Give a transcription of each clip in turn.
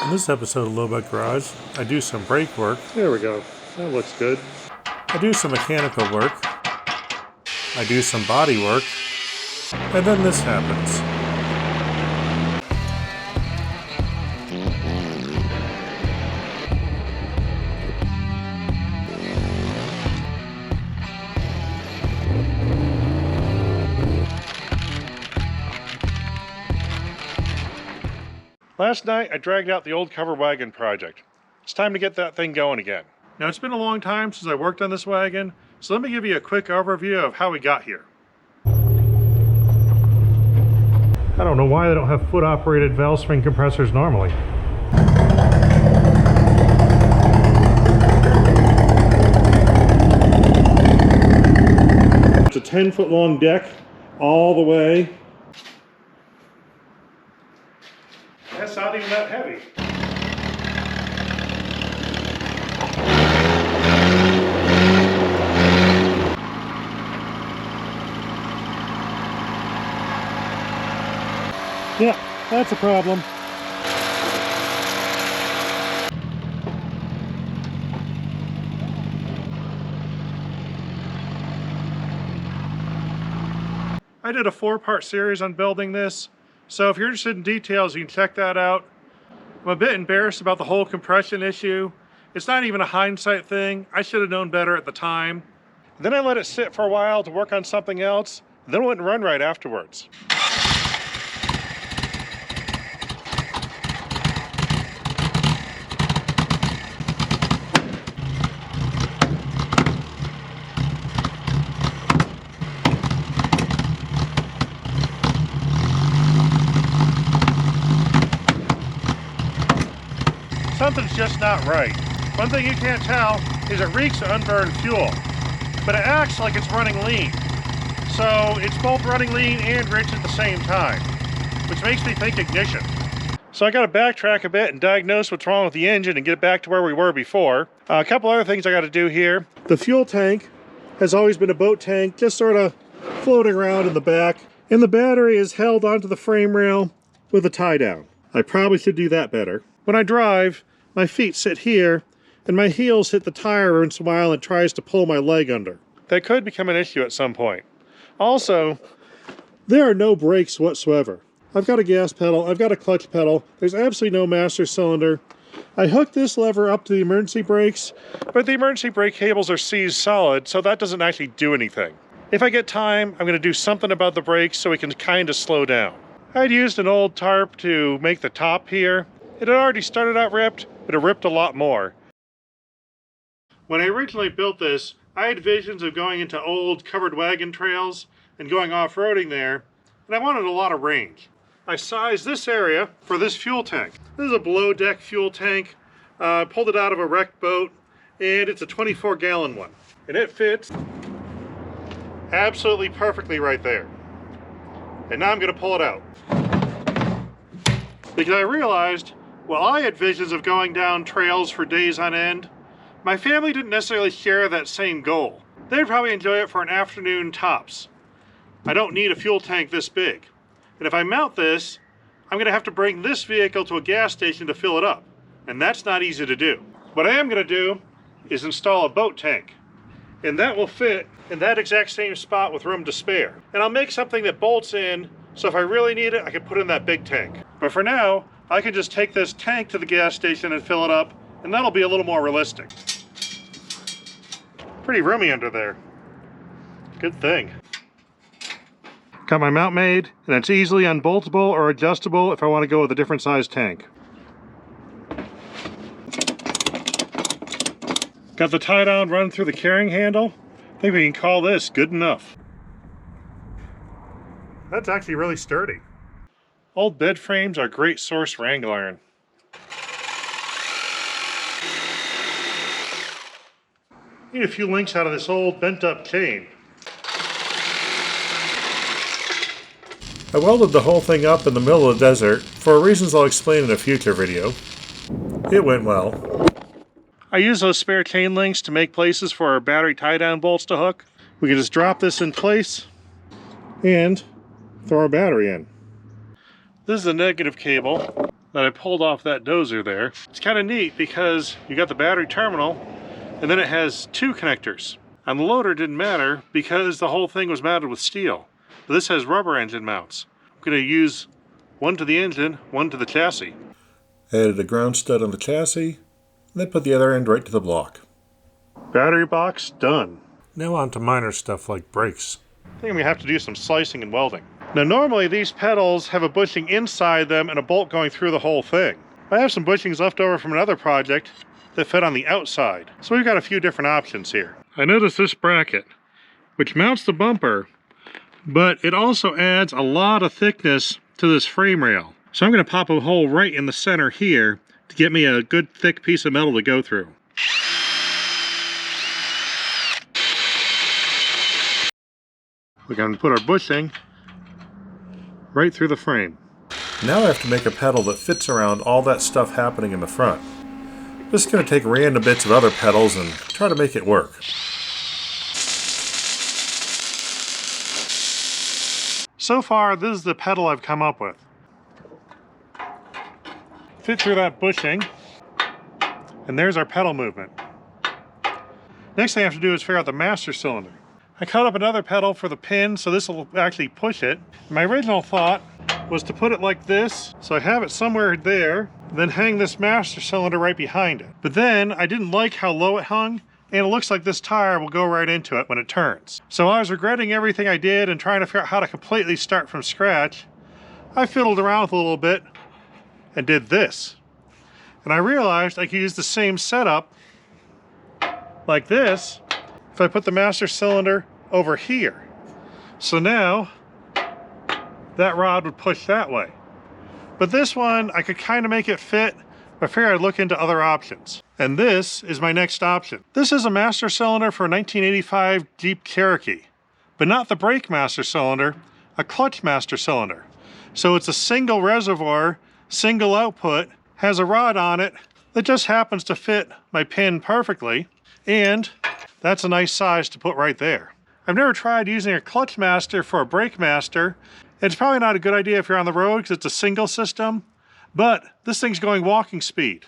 In this episode of Lowbuck Garage, I do some brake work. There we go. That looks good. I do some mechanical work. I do some body work. And then this happens. Last night, I dragged out the old covered wagon project. It's time to get that thing going again. Now, it's been a long time since I worked on this wagon, so let me give you a quick overview of how we got here. I don't know why they don't have foot-operated valve spring compressors normally. It's a 10-foot long deck all the way. That's not even that heavy. Yeah, that's a problem. I did a 4-part series on building this. So if you're interested in details, you can check that out. I'm a bit embarrassed about the whole compression issue. It's not even a hindsight thing. I should have known better at the time. Then I let it sit for a while to work on something else, then it wouldn't run right afterwards. Something's just not right. One thing you can't tell is it reeks of unburned fuel, but it acts like it's running lean. So it's both running lean and rich at the same time, which makes me think ignition. So I got to backtrack a bit and diagnose what's wrong with the engine and get it back to where we were before. A couple other things I got to do here. The fuel tank has always been a boat tank, just sort of floating around in the back, and the battery is held onto the frame rail with a tie down. I probably should do that better. When I drive, my feet sit here, and my heels hit the tire once in a while and tries to pull my leg under. That could become an issue at some point. Also, there are no brakes whatsoever. I've got a gas pedal, I've got a clutch pedal, there's absolutely no master cylinder. I hooked this lever up to the emergency brakes, but the emergency brake cables are seized solid, so that doesn't actually do anything. If I get time, I'm going to do something about the brakes so we can kind of slow down. I'd used an old tarp to make the top here. It had already started out ripped, but it ripped a lot more. When I originally built this, I had visions of going into old covered wagon trails and going off-roading there, and I wanted a lot of range. I sized this area for this fuel tank. This is a below-deck fuel tank. Pulled it out of a wrecked boat, and it's a 24-gallon one. And it fits absolutely perfectly right there. And now I'm going to pull it out. Because I realized, while I had visions of going down trails for days on end, my family didn't necessarily share that same goal. They'd probably enjoy it for an afternoon tops. I don't need a fuel tank this big. And if I mount this, I'm going to have to bring this vehicle to a gas station to fill it up. And that's not easy to do. What I am going to do is install a boat tank. And that will fit in that exact same spot with room to spare. And I'll make something that bolts in, so if I really need it, I can put in that big tank. But for now, I can just take this tank to the gas station and fill it up, and that'll be a little more realistic. Pretty roomy under there. Good thing. Got my mount made, and it's easily unboltable or adjustable if I want to go with a different size tank. Got the tie down run through the carrying handle. I think we can call this good enough. That's actually really sturdy. Old bed frames are a great source for angle iron. Need a few links out of this old bent up chain. I welded the whole thing up in the middle of the desert for reasons I'll explain in a future video. It went well. I use those spare chain links to make places for our battery tie-down bolts to hook. We can just drop this in place and throw our battery in. This is a negative cable. that I pulled off that dozer there. It's kind of neat because you got the battery terminal and then it has two connectors. On the loader it didn't matter because the whole thing was mounted with steel. But this has rubber engine mounts. I'm going to use one to the engine, one to the chassis. Added a ground stud on the chassis, and then put the other end right to the block. Battery box done. Now on to minor stuff like brakes. I think I'm going to have to do some slicing and welding. Now normally these pedals have a bushing inside them and a bolt going through the whole thing. I have some bushings left over from another project that fit on the outside. So we've got a few different options here. I noticed this bracket, which mounts the bumper, but it also adds a lot of thickness to this frame rail. So I'm going to pop a hole right in the center here to get me a good thick piece of metal to go through. We're going to put our bushing right through the frame. Now I have to make a pedal that fits around all that stuff happening in the front. Just going to take random bits of other pedals and try to make it work. So far, this is the pedal I've come up with. Fit through that bushing, and there's our pedal movement. Next thing I have to do is figure out the master cylinder. I cut up another pedal for the pin, so this will actually push it. My original thought was to put it like this, so I have it somewhere there, then hang this master cylinder right behind it. But then I didn't like how low it hung, and it looks like this tire will go right into it when it turns. So I was regretting everything I did and trying to figure out how to completely start from scratch. I fiddled around with it a little bit and did this. And I realized I could use the same setup like this if I put the master cylinder over here. So now that rod would push that way. But this one, I could kind of make it fit, but I figured I'd look into other options. And this is my next option. This is a master cylinder for a 1985 Jeep Cherokee, but not the brake master cylinder, a clutch master cylinder. So it's a single reservoir, single output, has a rod on it that just happens to fit my pin perfectly, and that's a nice size to put right there. I've never tried using a clutch master for a brake master. It's probably not a good idea if you're on the road because it's a single system, but this thing's going walking speed.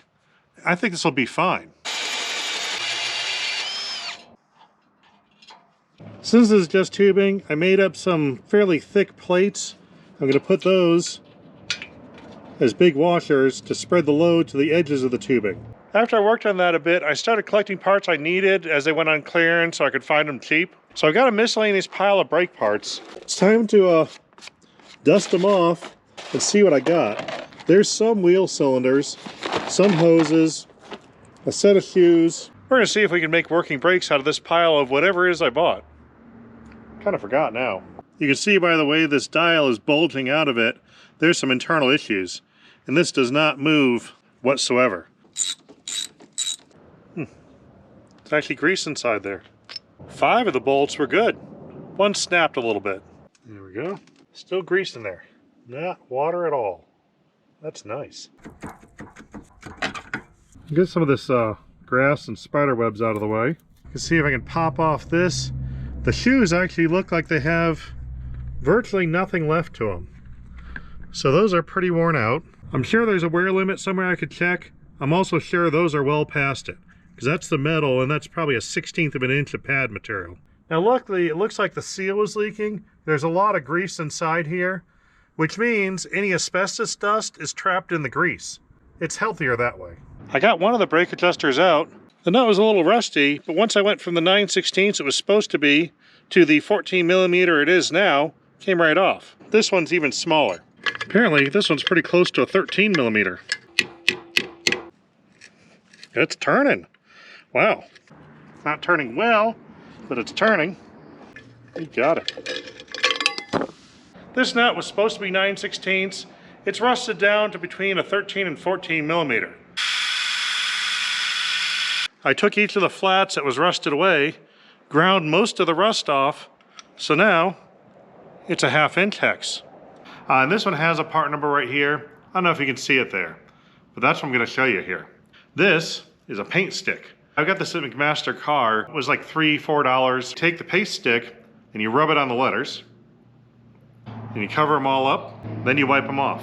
I think this will be fine. Since this is just tubing, I made up some fairly thick plates. I'm going to put those as big washers to spread the load to the edges of the tubing. After I worked on that a bit, I started collecting parts I needed as they went on clearance so I could find them cheap. So I got a miscellaneous pile of brake parts. It's time to dust them off and see what I got. There's some wheel cylinders, some hoses, a set of shoes. We're going to see if we can make working brakes out of this pile of whatever it is I bought. Kind of forgot now. You can see by the way this dial is bulging out of it, there's some internal issues. And this does not move whatsoever. It's actually grease inside there. 5 of the bolts were good. One snapped a little bit. There we go. Still grease in there. Not water at all. That's nice. Get some of this grass and spider webs out of the way. You can see if I can pop off this. The shoes actually look like they have virtually nothing left to them. So those are pretty worn out. I'm sure there's a wear limit somewhere I could check. I'm also sure those are well past it, because that's the metal and that's probably a 1/16 of an inch of pad material. Now luckily it looks like the seal is leaking. There's a lot of grease inside here, which means any asbestos dust is trapped in the grease. It's healthier that way. I got one of the brake adjusters out. The nut was a little rusty, but once I went from the 9/16 it was supposed to be to the 14mm it is now, came right off. This one's even smaller. Apparently this one's pretty close to a 13mm. It's turning. Wow. Not turning well, but it's turning. You got it. This nut was supposed to be 9/16. It's rusted down to between a 13 and 14mm. I took each of the flats that was rusted away, ground most of the rust off, so now it's a 1/2 inch hex. And this one has a part number right here. I don't know if you can see it there, but that's what I'm going to show you here. This is a paint stick. I've got this at McMaster car. It was like $3, $4. Take the paint stick and you rub it on the letters and you cover them all up, then you wipe them off.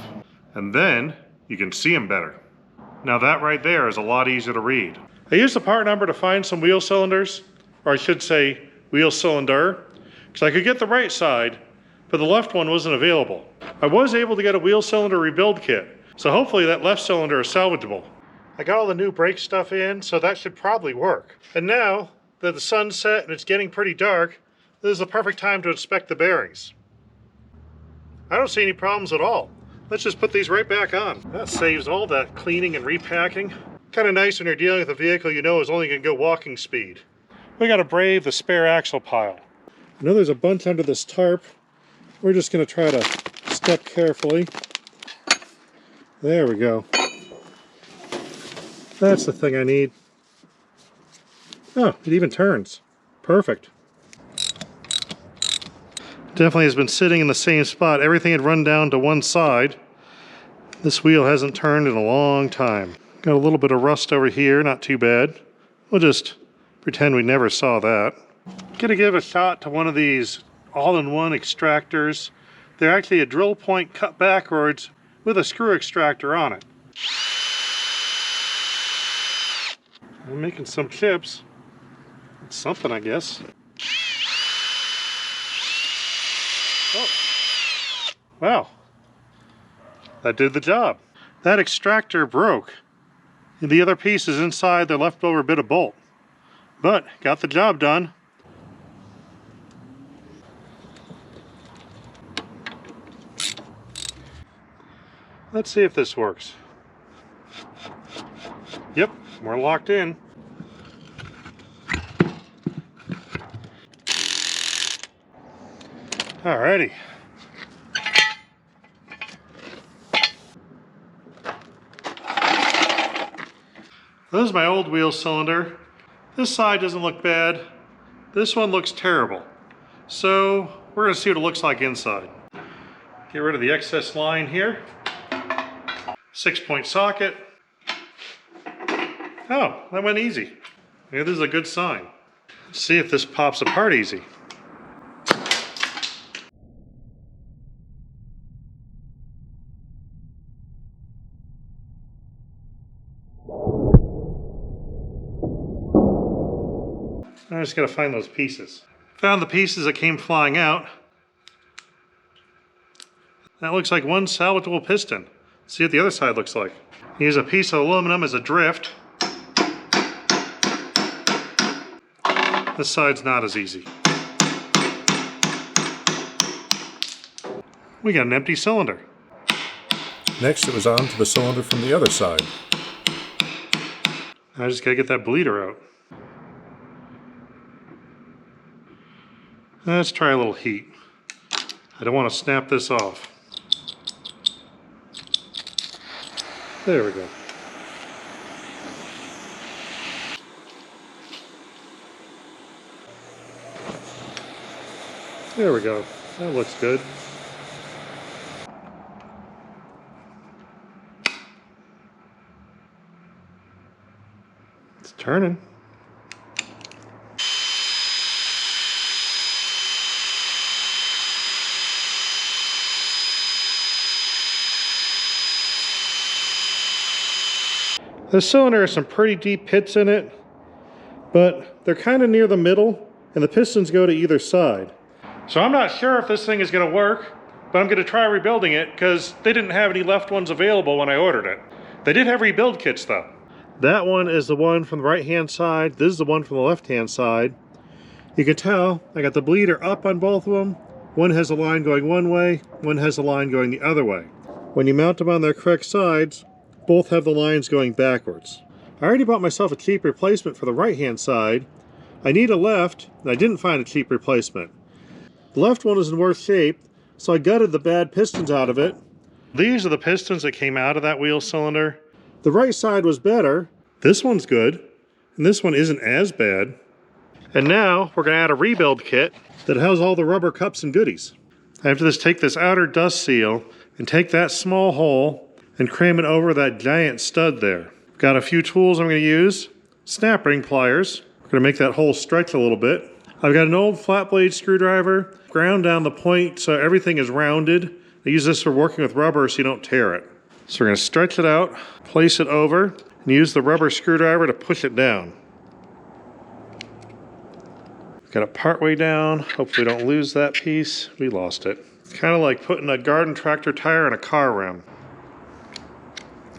And then You can see them better. Now that right there is a lot easier to read. I used the part number to find some wheel cylinders, or I should say wheel cylinder, because I could get the right side, but the left one wasn't available. I was able to get a wheel cylinder rebuild kit, so hopefully that left cylinder is salvageable. I got all the new brake stuff in, so that should probably work. And now that the sun's set and it's getting pretty dark, this is the perfect time to inspect the bearings. I don't see any problems at all. Let's just put these right back on. That saves all that cleaning and repacking. Kind of nice when you're dealing with a vehicle you know is only going to go walking speed. We got to brave the spare axle pile. I know there's a bunch under this tarp. We're just going to try to step carefully. There we go. That's the thing I need. Oh, it even turns. Perfect. Definitely has been sitting in the same spot. Everything had run down to one side. This wheel hasn't turned in a long time. Got a little bit of rust over here, not too bad. We'll just pretend we never saw that. Gonna give a shot to one of these all-in-one extractors. They're actually a drill point cut backwards with a screw extractor on it. I'm making some chips. It's something, I guess. Oh. Wow. That did the job. That extractor broke. The other piece is inside the leftover bit of bolt. But got the job done. Let's see if this works. Yep, we're locked in. Alrighty. This is my old wheel cylinder. This side doesn't look bad. This one looks terrible. So we're gonna see what it looks like inside. Get rid of the excess line here. 6-point socket. Oh, that went easy. Maybe this is a good sign. Let's see if this pops apart easy. I just gotta find those pieces. Found the pieces that came flying out. That looks like one salvageable piston. Let's see what the other side looks like. Use a piece of aluminum as a drift. This side's not as easy. We got an empty cylinder. Next it was on to the cylinder from the other side. I just gotta get that bleeder out. Let's try a little heat. I don't want to snap this off. There we go. There we go. That looks good. It's turning. The cylinder has some pretty deep pits in it, but they're kind of near the middle, and the pistons go to either side. So I'm not sure if this thing is going to work, but I'm going to try rebuilding it because they didn't have any left ones available when I ordered it. They did have rebuild kits though. That one is the one from the right-hand side. This is the one from the left-hand side. You can tell I got the bleeder up on both of them. One has a line going one way, one has a line going the other way. When you mount them on their correct sides, both have the lines going backwards. I already bought myself a cheap replacement for the right-hand side. I need a left, and I didn't find a cheap replacement. The left one is in worse shape, so I gutted the bad pistons out of it. These are the pistons that came out of that wheel cylinder. The right side was better. This one's good, and this one isn't as bad. And now we're going to add a rebuild kit that has all the rubber cups and goodies. I have to just take this outer dust seal and take that small hole and cram it over that giant stud there. Got a few tools I'm going to use. Snap ring pliers. We're going to make that hole stretch a little bit. I've got an old flat blade screwdriver, ground down the point so everything is rounded. I use this for working with rubber so you don't tear it. So we're going to stretch it out, place it over, and use the rubber screwdriver to push it down. Got it partway down. Hopefully we don't lose that piece. We lost it. It's kind of like putting a garden tractor tire in a car rim.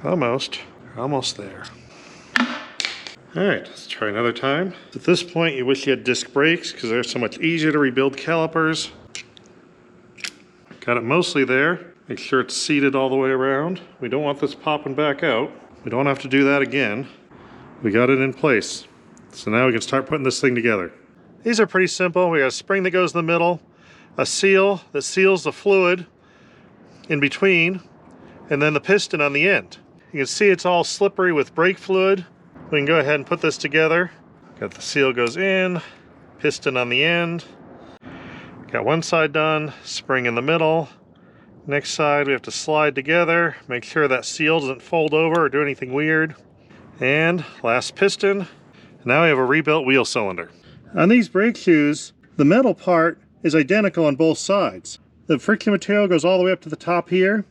Almost. Almost there. Alright, let's try another time. At this point, you wish you had disc brakes because they're so much easier to rebuild calipers. Got it mostly there. Make sure it's seated all the way around. We don't want this popping back out. We don't have to do that again. We got it in place. So now we can start putting this thing together. These are pretty simple. We got a spring that goes in the middle, a seal that seals the fluid in between, and then the piston on the end. You can see it's all slippery with brake fluid. We can go ahead and put this together. Got the seal goes in, piston on the end. Got one side done, spring in the middle. Next side we have to slide together, make sure that seal doesn't fold over or do anything weird. And last piston. Now we have a rebuilt wheel cylinder. On these brake shoes, the metal part is identical on both sides. The friction material goes all the way up to the top here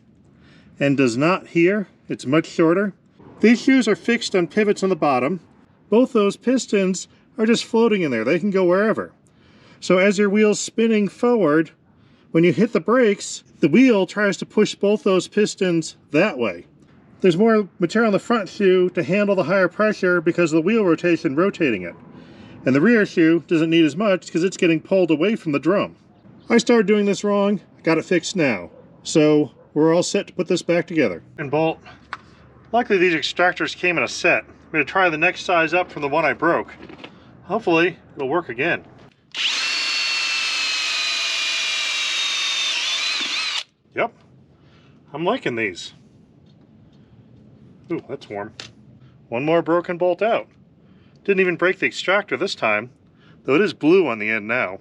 and does not here. It's much shorter. These shoes are fixed on pivots on the bottom. Both those pistons are just floating in there. They can go wherever. So as your wheel's spinning forward, when you hit the brakes, the wheel tries to push both those pistons that way. There's more material on the front shoe to handle the higher pressure because of the wheel rotation rotating it. And the rear shoe doesn't need as much because it's getting pulled away from the drum. I started doing this wrong, got it fixed now. So we're all set to put this back together. And bolt. Luckily these extractors came in a set. I'm going to try the next size up from the one I broke. Hopefully it'll work again. Yep, I'm liking these. Ooh, that's warm. One more broken bolt out. Didn't even break the extractor this time, though it is blue on the end now.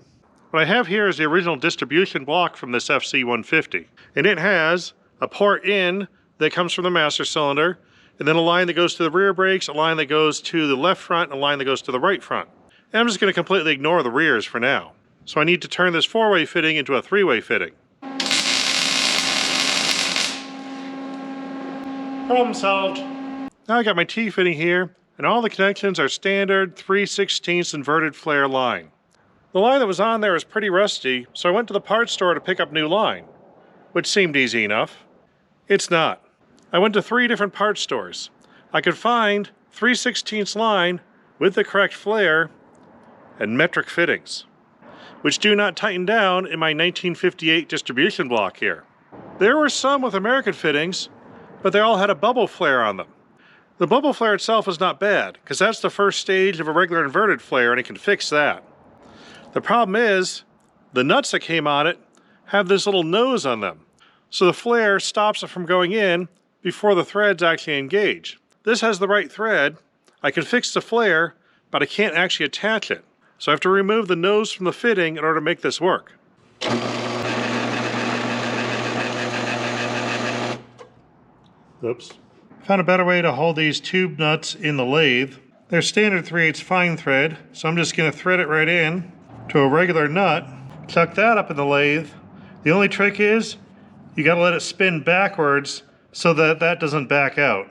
What I have here is the original distribution block from this FC150. And it has a port in that comes from the master cylinder, and then a line that goes to the rear brakes, a line that goes to the left front, and a line that goes to the right front. And I'm just going to completely ignore the rears for now. So I need to turn this four-way fitting into a three-way fitting. Problem solved. Now I got my T-fitting here, and all the connections are standard 3/16 inverted flare line. The line that was on there is pretty rusty, so I went to the parts store to pick up new line, which seemed easy enough. It's not. I went to 3 different parts stores. I could find 3/16 line with the correct flare and metric fittings, which do not tighten down in my 1958 distribution block here. There were some with American fittings, but they all had a bubble flare on them. The bubble flare itself is not bad, because that's the first stage of a regular inverted flare and it can fix that. The problem is, the nuts that came on it have this little nose on them, so the flare stops it from going in before the threads actually engage. This has the right thread. I can fix the flare, but I can't actually attach it. So I have to remove the nose from the fitting in order to make this work. Oops. Found a better way to hold these tube nuts in the lathe. They're standard 3/8 fine thread, so I'm just going to thread it right in to a regular nut, tuck that up in the lathe. The only trick is you got to let it spin backwards so that that doesn't back out.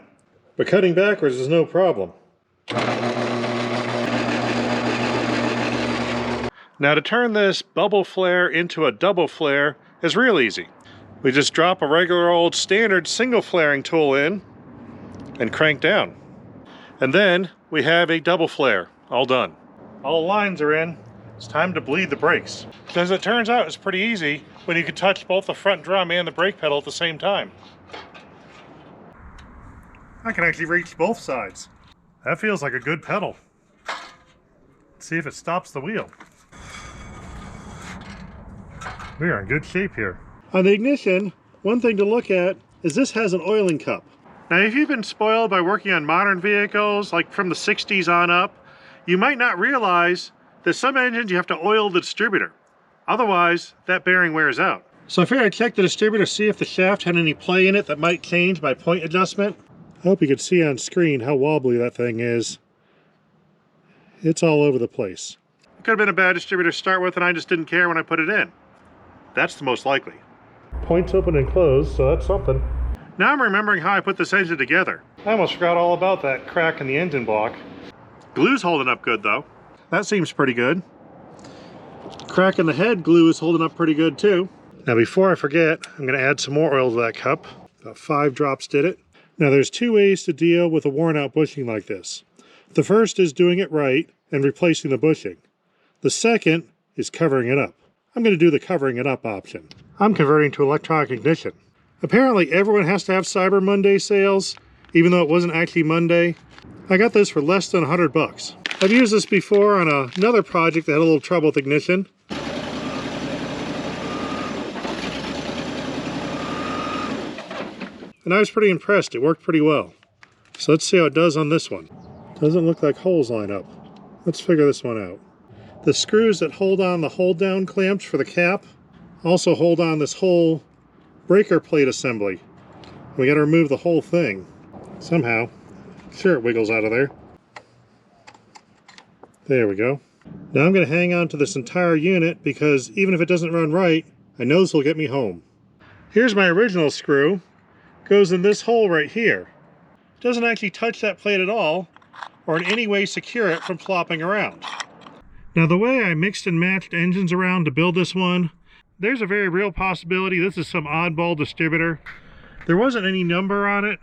But cutting backwards is no problem. Now to turn this bubble flare into a double flare is real easy. We just drop a regular old standard single flaring tool in and crank down. And then we have a double flare, all done. All the lines are in. It's time to bleed the brakes. As it turns out, it's pretty easy when you can touch both the front drum and the brake pedal at the same time. I can actually reach both sides. That feels like a good pedal. Let's see if it stops the wheel. We are in good shape here. On the ignition, one thing to look at is this has an oiling cup. Now if you've been spoiled by working on modern vehicles, like from the 60s on up, you might not realize that some engines you have to oil the distributor. Otherwise, that bearing wears out. So I figured I'd check the distributor, see if the shaft had any play in it that might change my point adjustment. I hope you can see on screen how wobbly that thing is. It's all over the place. It could have been a bad distributor to start with and I just didn't care when I put it in. That's the most likely. Points open and closed, so that's something. Now I'm remembering how I put this engine together. I almost forgot all about that crack in the engine block. Glue's holding up good though. That seems pretty good. Crack in the head glue is holding up pretty good too. Now before I forget, I'm going to add some more oil to that cup. About 5 drops did it. Now there's 2 ways to deal with a worn out bushing like this. The first is doing it right and replacing the bushing. The second is covering it up. I'm going to do the covering it up option. I'm converting to electronic ignition. Apparently everyone has to have Cyber Monday sales, even though it wasn't actually Monday. I got this for less than $100. I've used this before on another project that had a little trouble with ignition. And I was pretty impressed. It worked pretty well. So let's see how it does on this one. Doesn't look like holes line up. Let's figure this one out. The screws that hold on the hold down clamps for the cap also hold on this whole breaker plate assembly. We got to remove the whole thing somehow. Sure, it wiggles out of there. There we go. Now I'm going to hang on to this entire unit because even if it doesn't run right, I know this will get me home. Here's my original screw. Goes in this hole right here. Doesn't actually touch that plate at all or in any way secure it from flopping around. Now the way I mixed and matched engines around to build this one, there's a very real possibility this is some oddball distributor. There wasn't any number on it.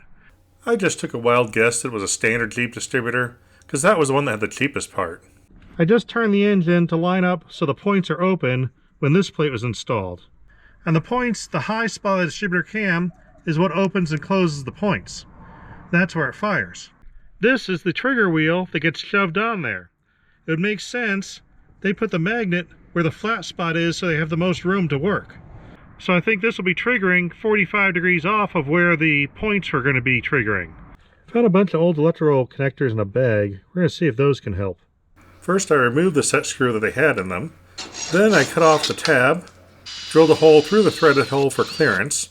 I just took a wild guess that it was a standard Jeep distributor, because that was the one that had the cheapest part. I just turned the engine to line up so the points are open when this plate was installed. And the points, the high spot of the distributor cam, is what opens and closes the points. That's where it fires. This is the trigger wheel that gets shoved on there. It would make sense they put the magnet where the flat spot is so they have the most room to work. So I think this will be triggering 45 degrees off of where the points are going to be triggering. Found a bunch of old electrical connectors in a bag. We're going to see if those can help. First I removed the set screw that they had in them. Then I cut off the tab, drilled a hole through the threaded hole for clearance,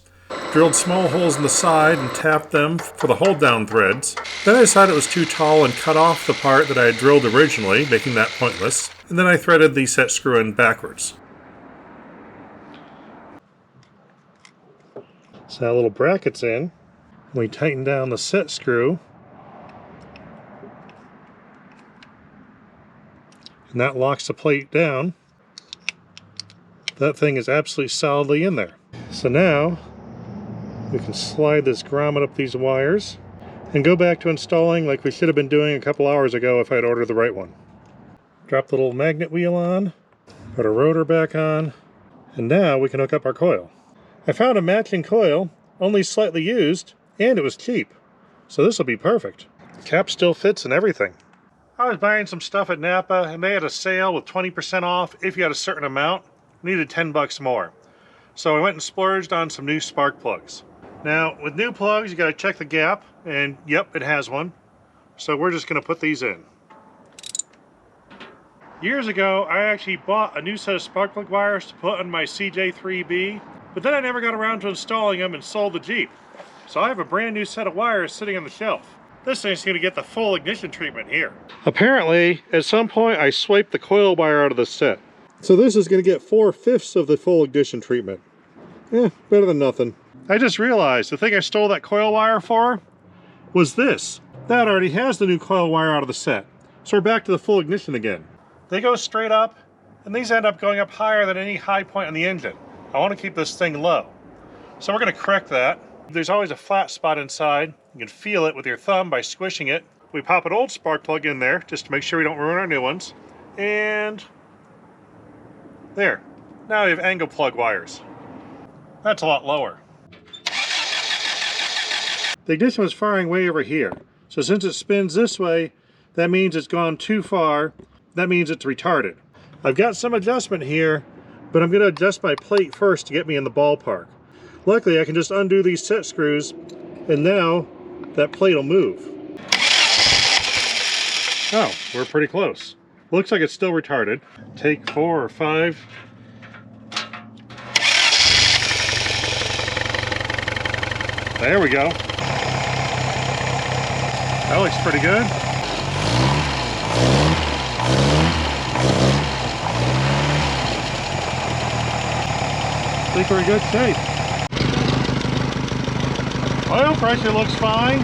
drilled small holes in the side and tapped them for the hold down threads. Then I decided it was too tall and cut off the part that I had drilled originally, making that pointless. And then I threaded the set screw in backwards. So that little bracket's in. We tighten down the set screw. And that locks the plate down. That thing is absolutely solidly in there. So now we can slide this grommet up these wires and go back to installing like we should have been doing a couple hours ago if I'd ordered the right one. Drop the little magnet wheel on, put a rotor back on, and now we can hook up our coil. I found a matching coil, only slightly used, and it was cheap. So this will be perfect. The cap still fits and everything. I was buying some stuff at Napa and they had a sale with 20% off if you had a certain amount. Needed 10 bucks more. So I went and splurged on some new spark plugs. Now with new plugs you got to check the gap, and yep, it has one. So we're just going to put these in. Years ago I actually bought a new set of spark plug wires to put on my CJ3B, but then I never got around to installing them and sold the Jeep. So I have a brand new set of wires sitting on the shelf. This thing's going to get the full ignition treatment here. Apparently, at some point I swiped the coil wire out of the set. So this is going to get 4/5 of the full ignition treatment. Better than nothing. I just realized the thing I stole that coil wire for was this. That already has the new coil wire out of the set. So we're back to the full ignition again. They go straight up, and these end up going up higher than any high point on the engine. I want to keep this thing low. So we're going to correct that. There's always a flat spot inside. You can feel it with your thumb by squishing it. We pop an old spark plug in there just to make sure we don't ruin our new ones. And there. Now we have angle plug wires. That's a lot lower. The ignition was firing way over here. So since it spins this way, that means it's gone too far. That means it's retarded. I've got some adjustment here, but I'm going to adjust my plate first to get me in the ballpark. Luckily, I can just undo these set screws, and now that plate will move. Oh, we're pretty close. Looks like it's still retarded. Take 4 or 5. There we go. That looks pretty good. I think we're in good shape. Oil pressure looks fine.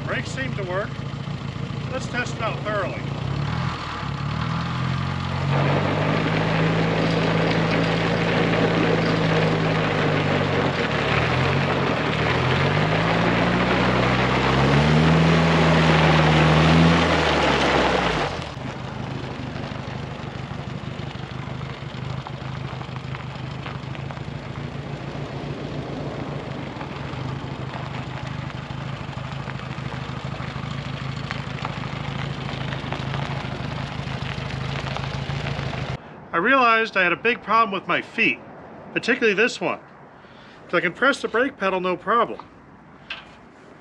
Brakes seem to work. Let's test it out thoroughly. I realized I had a big problem with my feet, particularly this one. So I can press the brake pedal no problem.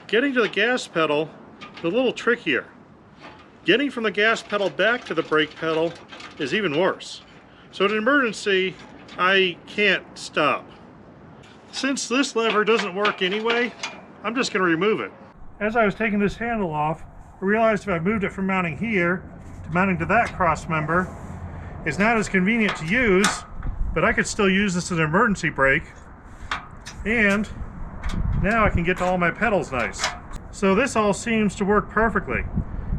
Getting to the gas pedal is a little trickier. Getting from the gas pedal back to the brake pedal is even worse. So in an emergency, I can't stop. Since this lever doesn't work anyway, I'm just going to remove it. As I was taking this handle off, I realized if I moved it from mounting here to mounting to that cross member, it's not as convenient to use, but I could still use this as an emergency brake. And now I can get to all my pedals nice. So this all seems to work perfectly,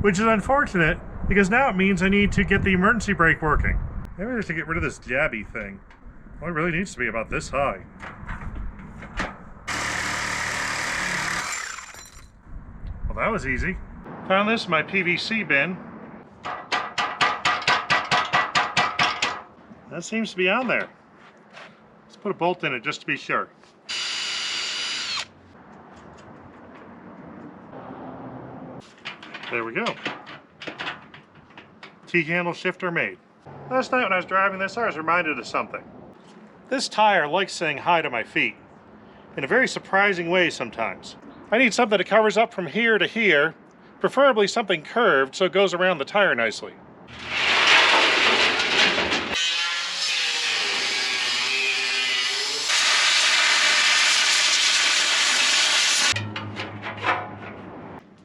which is unfortunate because now it means I need to get the emergency brake working. Maybe I have to get rid of this jabby thing. Well, it really needs to be about this high. Well, that was easy. Found this in my PVC bin. That seems to be on there. Let's put a bolt in it just to be sure. There we go. T-handle shifter made. Last night when I was driving this, I was reminded of something. This tire likes saying hi to my feet in a very surprising way sometimes. I need something that covers up from here to here, preferably something curved so it goes around the tire nicely.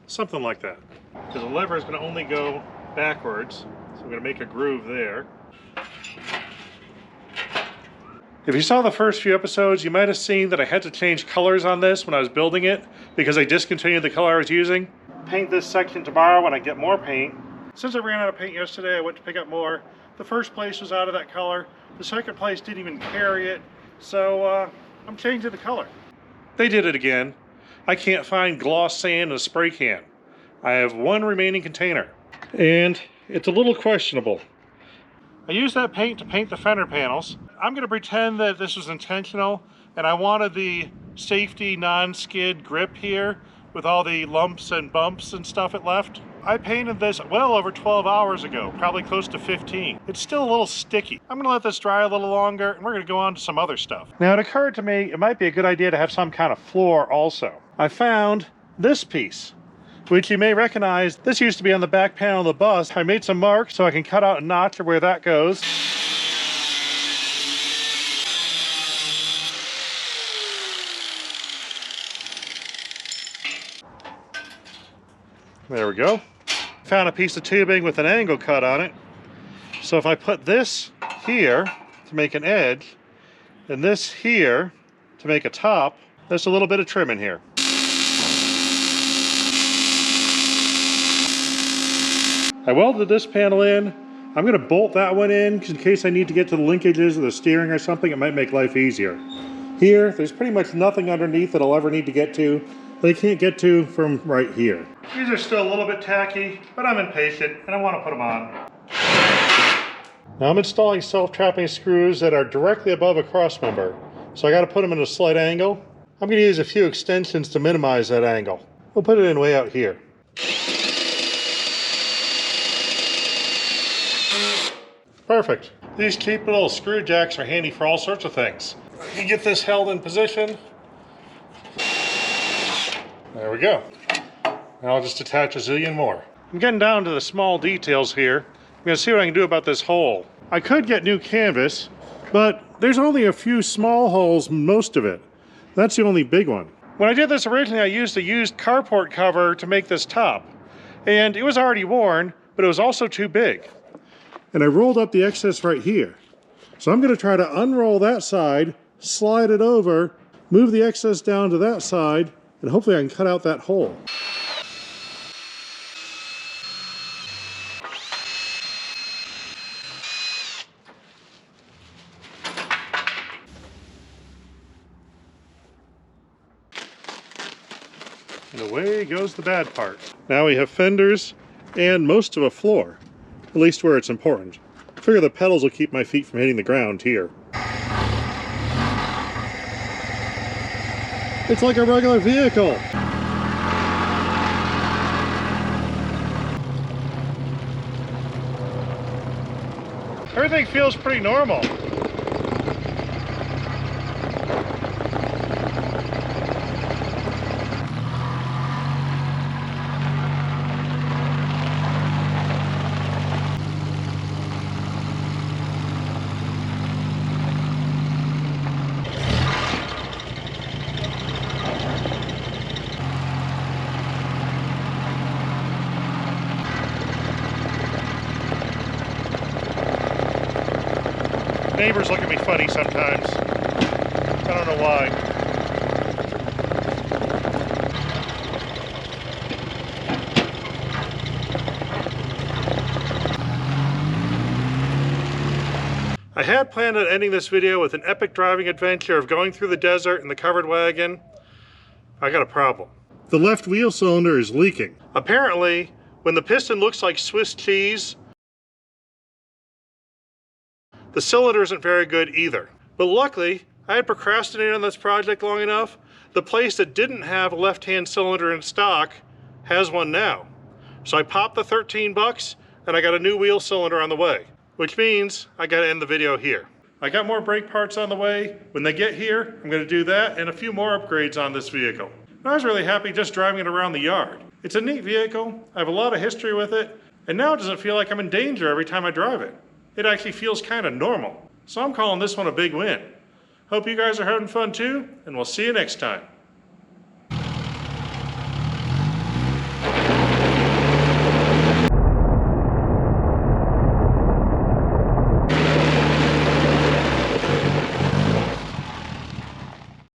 Something like that. Because the lever is going to only go backwards, so I'm going to make a groove there. If you saw the first few episodes, you might have seen that I had to change colors on this when I was building it because I discontinued the color I was using. Paint this section tomorrow when I get more paint. Since I ran out of paint yesterday, I went to pick up more. The first place was out of that color. The second place didn't even carry it, so I'm changing the color. They did it again. I can't find gloss sand in a spray can. I have one remaining container, and it's a little questionable. I used that paint to paint the fender panels. I'm going to pretend that this was intentional, and I wanted the safety non-skid grip here with all the lumps and bumps and stuff it left. I painted this well over 12 hours ago, probably close to 15. It's still a little sticky. I'm gonna let this dry a little longer, and we're gonna go on to some other stuff. Now it occurred to me it might be a good idea to have some kind of floor also. I found this piece, which you may recognize. This used to be on the back panel of the bus. I made some marks so I can cut out a notch where that goes. There we go. Found a piece of tubing with an angle cut on it. So if I put this here to make an edge, and this here to make a top, there's a little bit of trim in here. I welded this panel in. I'm going to bolt that one in in case I need to get to the linkages of the steering or something. It might make life easier. Here, there's pretty much nothing underneath that I'll ever need to get to. They can't get to from right here. These are still a little bit tacky, but I'm impatient and I want to put them on. Now I'm installing self-trapping screws that are directly above a cross member, so I got to put them in a slight angle. I'm going to use a few extensions to minimize that angle. We'll put it in way out here. Perfect. These cheap little screw jacks are handy for all sorts of things. You get this held in position. There we go. Now I'll just attach a zillion more. I'm getting down to the small details here. I'm going to see what I can do about this hole. I could get new canvas, but there's only a few small holes, most of it. That's the only big one. When I did this originally, I used a used carport cover to make this top. And it was already worn, but it was also too big. And I rolled up the excess right here. So I'm going to try to unroll that side, slide it over, move the excess down to that side, and hopefully I can cut out that hole. And away goes the bad part. Now we have fenders and most of a floor, at least where it's important. I figure the pedals will keep my feet from hitting the ground here. It's like a regular vehicle. Everything feels pretty normal. Neighbors look at me funny sometimes. I don't know why. I had planned on ending this video with an epic driving adventure of going through the desert in the covered wagon. I got a problem. The left wheel cylinder is leaking. Apparently, when the piston looks like Swiss cheese, the cylinder isn't very good either. But luckily, I had procrastinated on this project long enough. The place that didn't have a left-hand cylinder in stock has one now. So I popped the 13 bucks and I got a new wheel cylinder on the way, which means I gotta end the video here. I got more brake parts on the way. When they get here, I'm gonna do that and a few more upgrades on this vehicle. And I was really happy just driving it around the yard. It's a neat vehicle. I have a lot of history with it. And now it doesn't feel like I'm in danger every time I drive it. It actually feels kind of normal. So I'm calling this one a big win. Hope you guys are having fun too, and we'll see you next time.